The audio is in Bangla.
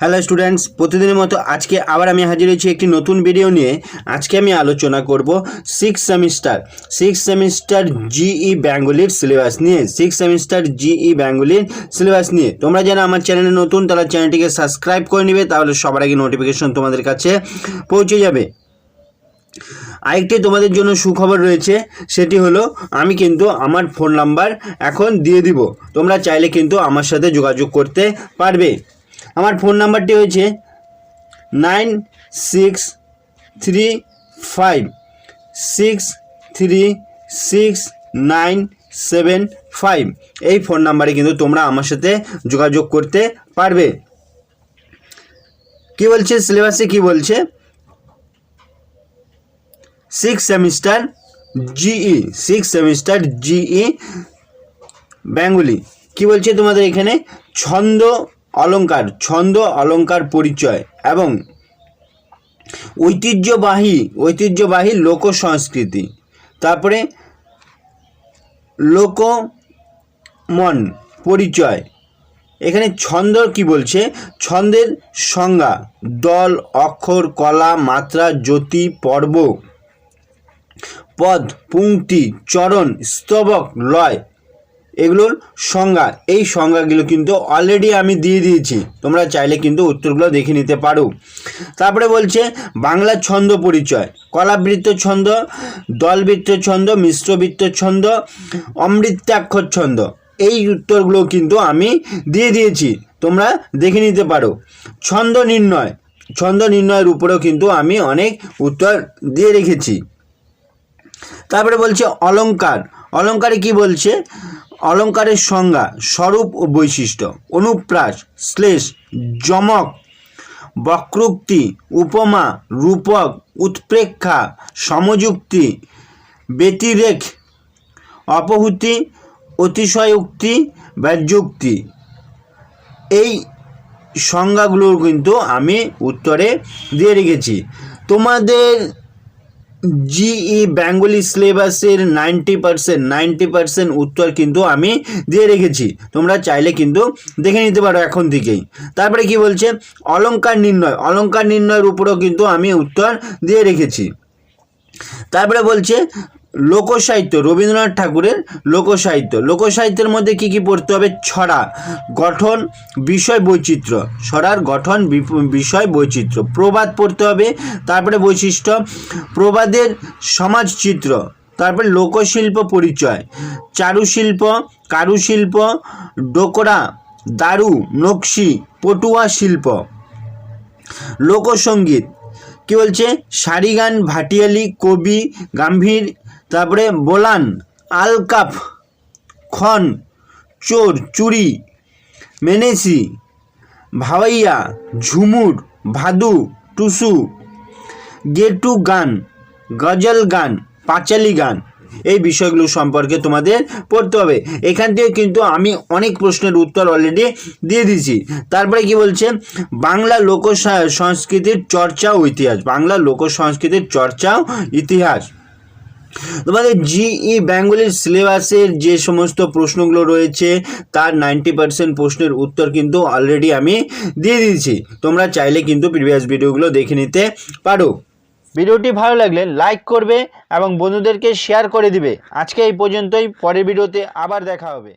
হ্যালো স্টুডেন্টস, প্রতিদিনের মতো আজকে আবার আমি হাজির হয়েছি একটি নতুন ভিডিও নিয়ে। আজকে আমি আলোচনা করব সিক্স সেমিস্টার জিই বেঙ্গলির সিলেবাস নিয়ে। সিলেবাস নিয়ে তোমরা যারা আমার চ্যানেলে নতুন তারা চ্যানেলটিকে সাবস্ক্রাইব করে নেবে, তাহলে সবার আগে নোটিফিকেশন তোমাদের কাছে পৌঁছে যাবে। আরেকটি তোমাদের জন্য সুখবর রয়েছে, সেটি হলো আমি কিন্তু আমার ফোন নাম্বার এখন দিয়ে দিব। তোমরা চাইলে কিন্তু আমার সাথে যোগাযোগ করতে পারবে। আমার ফোন নাম্বারটি হয়েছে 9635636975। এই ফোন নাম্বারে কিন্তু তোমরা আমার সাথে যোগাযোগ করতে পারবে। কি বলছে সিলেবাসে, কি বলছে? Six semester GE Bengali. কি বলছে তোমাদের এখানে? ছন্দ অলঙ্কার পরিচয় এবং ঐতিহ্যবাহী লোক সংস্কৃতি, তারপরে লোকমন পরিচয়। এখানে ছন্দ কি বলছে? ছন্দের সংজ্ঞা: দল, অক্ষর, কলা, মাত্রা, জ্যোতি, পর্ব, পদ, পংক্তি, চরণ, স্তবক, লয়, এগুলোর সংজ্ঞা। এই সংজ্ঞাগুলো কিন্তু অলরেডি আমি দিয়ে দিয়েছি, তোমরা চাইলে কিন্তু উত্তরগুলো দেখে নিতে পারো। তারপরে বলছে বাংলা ছন্দ পরিচয়: কলাবৃত্ত ছন্দ, দলবৃত্ত ছন্দ, মিশ্রবৃত্ত ছন্দ, অমৃতাক্ষর ছন্দ। এই উত্তরগুলো কিন্তু আমি দিয়ে দিয়েছি, তোমরা দেখে নিতে পারো। ছন্দ নির্ণয়ের উপরেও কিন্তু আমি অনেক উত্তর দিয়ে রেখেছি। তারপরে বলছে অলঙ্কারে কি বলছে? অলঙ্কারের সংজ্ঞা: স্বরূপ ও বৈশিষ্ট্য, অনুপ্রাস, শ্লেষ, যমক, বক্রোক্তি, উপমা, রূপক, উৎপ্রেক্ষা, সমযুক্তি, ব্যতিরেক, অপহুতি, অতিশয়োক্তি, ব্যাজ্যোক্তি। এই সংজ্ঞাগুলো কিন্তু আমি উত্তরে দিয়ে রেখেছি। তোমাদের জিই বেঙ্গলি সিলেবাসের 90% উত্তর কিন্তু আমি দিয়ে রেখেছি, তোমরা চাইলে কিন্তু দেখে নিতে পারো এখন থেকেই। তারপরে কি বলছে? অলঙ্কার নির্ণয়ের উপরেও কিন্তু আমি উত্তর দিয়ে রেখেছি। তারপরে বলছে লোকসাহিত্য, রবীন্দ্রনাথ ঠাকুরের লোকসাহিত্যের মধ্যে কি পড়তে হবে? ছড়ার গঠন, বিষয় বৈচিত্র্য, প্রবাদ পড়তে হবে। তারপরে বৈশিষ্ট্য, প্রবাদের সমাজচিত্র, তারপরে লোকশিল্প পরিচয়, চারুশিল্প, কারুশিল্প, ডোকরা, দারু, নকশি, পটুয়া শিল্প। লোকসঙ্গীত কি বলছে? সারি গান, ভাটিয়ালি, কবি, গাম্ভীর, তারপরে বোলান, আলকাপ, খন, চোর, চুরি, মেনেসি, ভাওয়াইয়া, ঝুমুর, ভাদু, টুসু, গেটু গান, গজল গান, পাঁচালি গান। এই বিষয়গুলো সম্পর্কে তোমাদের পড়তে হবে। এখান থেকে কিন্তু আমি অনেক প্রশ্নের উত্তর অলরেডি দিয়ে দিয়েছি। তারপরে কি বলছে? বাংলা লোক সংস্কৃতির চর্চা ও ইতিহাস। তোমাদের জিই বেঙ্গলির সিলেবাসের যে সমস্ত প্রশ্নগুলো রয়েছে তার 90% প্রশ্নের উত্তর কিন্তু অলরেডি আমি দিয়ে দিয়েছি, তোমরা চাইলে কিন্তু প্রিভিয়াস ভিডিওগুলো দেখে নিতে পারো। ভিডিওটি ভালো লাগলে লাইক করবে এবং বন্ধুদেরকে শেয়ার করে দিবে। আজকে এই পর্যন্তই, পরের ভিডিওতে আবার দেখা হবে।